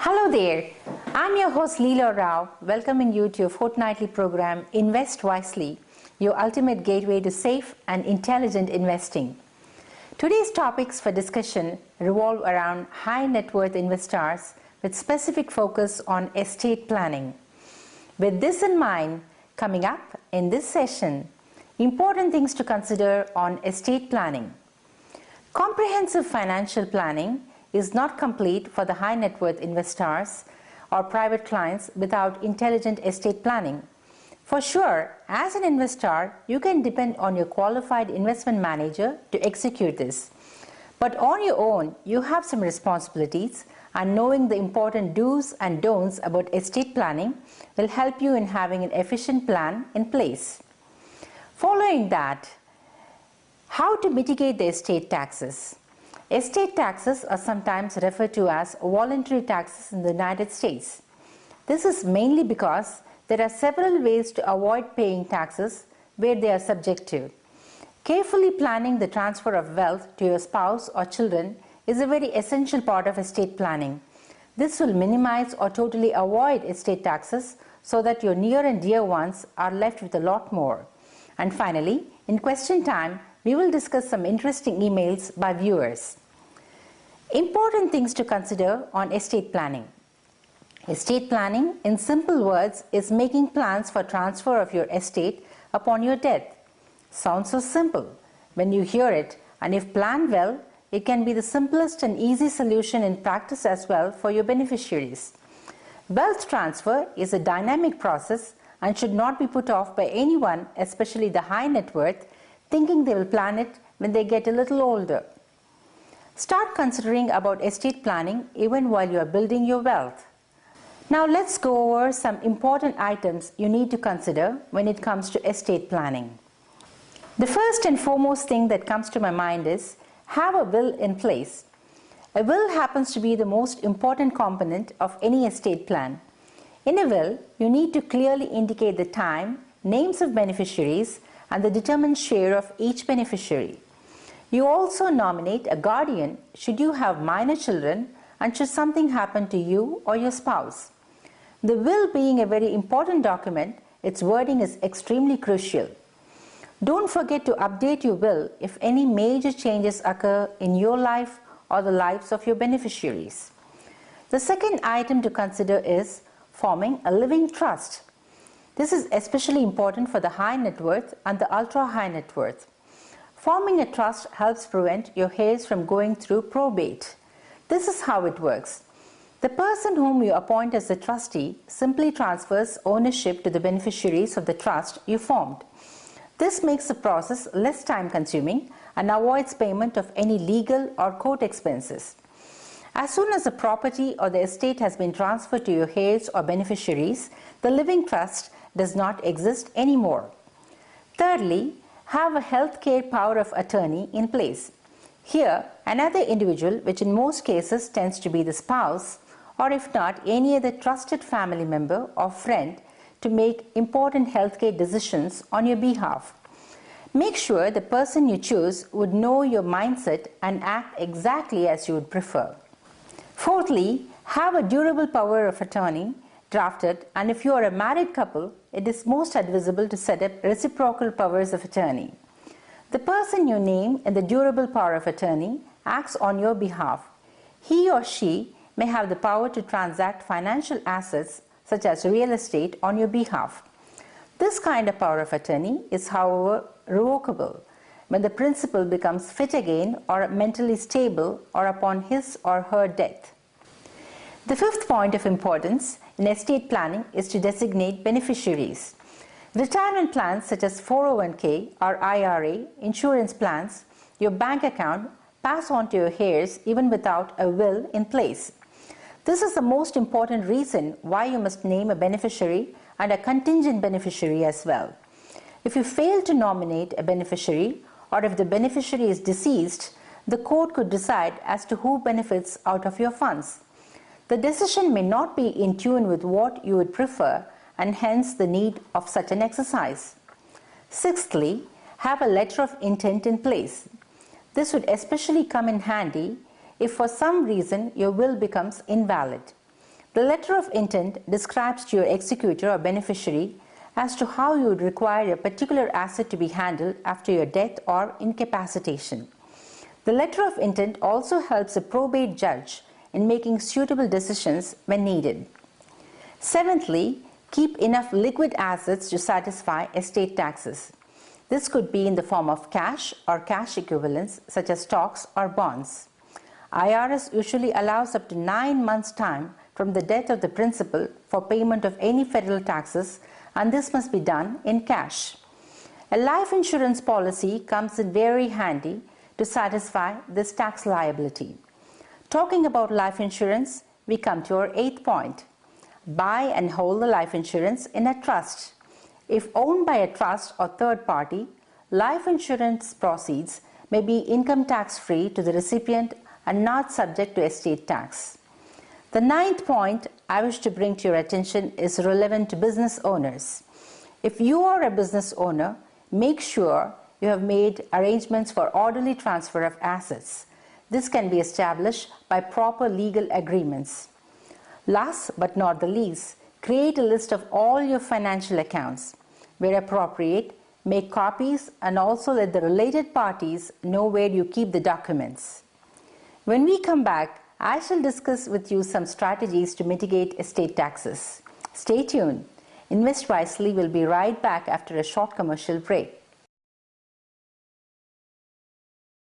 Hello there, I'm your host Leela Rao, welcoming you to your fortnightly program Invest Wisely, your ultimate gateway to safe and intelligent investing. Today's topics for discussion revolve around high net worth investors with specific focus on estate planning. With this in mind, coming up in this session, important things to consider on estate planning. Comprehensive financial planning is not complete for the high net worth investors or private clients without intelligent estate planning. For sure, as an investor, you can depend on your qualified investment manager to execute this. But on your own, you have some responsibilities, and knowing the important do's and don'ts about estate planning will help you in having an efficient plan in place. Following that, how to mitigate the estate taxes. Estate taxes are sometimes referred to as voluntary taxes in the United States. This is mainly because there are several ways to avoid paying taxes where they are subject to. Carefully planning the transfer of wealth to your spouse or children is a very essential part of estate planning. This will minimize or totally avoid estate taxes so that your near and dear ones are left with a lot more. And finally, in question time, we will discuss some interesting emails by viewers. Important things to consider on estate planning. Estate planning, in simple words, is making plans for transfer of your estate upon your death. Sounds so simple when you hear it, and if planned well, it can be the simplest and easy solution in practice as well for your beneficiaries. Wealth transfer is a dynamic process and should not be put off by anyone, especially the high net worth, thinking they will plan it when they get a little older. Start considering about estate planning even while you are building your wealth. Now let's go over some important items you need to consider when it comes to estate planning. The first and foremost thing that comes to my mind is have a will in place. A will happens to be the most important component of any estate plan. In a will, you need to clearly indicate the time, names of beneficiaries, and the determined share of each beneficiary. You also nominate a guardian should you have minor children and should something happen to you or your spouse. The will being a very important document, its wording is extremely crucial. Don't forget to update your will if any major changes occur in your life or the lives of your beneficiaries. The second item to consider is forming a living trust. This is especially important for the high net worth and the ultra high net worth. Forming a trust helps prevent your heirs from going through probate. This is how it works. The person whom you appoint as the trustee simply transfers ownership to the beneficiaries of the trust you formed. This makes the process less time consuming and avoids payment of any legal or court expenses. As soon as the property or the estate has been transferred to your heirs or beneficiaries, the living trust does not exist anymore. Thirdly, have a healthcare power of attorney in place. Here, another individual, which in most cases tends to be the spouse, or if not, any other trusted family member or friend, to make important healthcare decisions on your behalf. Make sure the person you choose would know your mindset and act exactly as you would prefer. Fourthly, have a durable power of attorney drafted, and if you are a married couple, it is most advisable to set up reciprocal powers of attorney. The person you name in the durable power of attorney acts on your behalf. He or she may have the power to transact financial assets such as real estate on your behalf. This kind of power of attorney is, however, revocable when the principal becomes fit again or mentally stable or upon his or her death. The fifth point of importance in estate planning is to designate beneficiaries. Retirement plans such as 401k or IRA, insurance plans, your bank account pass on to your heirs even without a will in place. This is the most important reason why you must name a beneficiary and a contingent beneficiary as well. If you fail to nominate a beneficiary or if the beneficiary is deceased, the court could decide as to who benefits out of your funds. The decision may not be in tune with what you would prefer, and hence the need of such an exercise. Sixthly, have a letter of intent in place. This would especially come in handy if for some reason your will becomes invalid. The letter of intent describes to your executor or beneficiary as to how you would require a particular asset to be handled after your death or incapacitation. The letter of intent also helps a probate judge in making suitable decisions when needed. Seventhly, keep enough liquid assets to satisfy estate taxes. This could be in the form of cash or cash equivalents such as stocks or bonds. IRS usually allows up to 9 months' time from the death of the principal for payment of any federal taxes, and this must be done in cash. A life insurance policy comes in very handy to satisfy this tax liability. Talking about life insurance, we come to our 8th point. Buy and hold the life insurance in a trust. If owned by a trust or third party, life insurance proceeds may be income tax free to the recipient and not subject to estate tax. The 9th point I wish to bring to your attention is relevant to business owners. If you are a business owner, make sure you have made arrangements for orderly transfer of assets. This can be established by proper legal agreements. Last but not the least, create a list of all your financial accounts. Where appropriate, make copies and also let the related parties know where you keep the documents. When we come back, I shall discuss with you some strategies to mitigate estate taxes. Stay tuned. Invest Wisely will be right back after a short commercial break.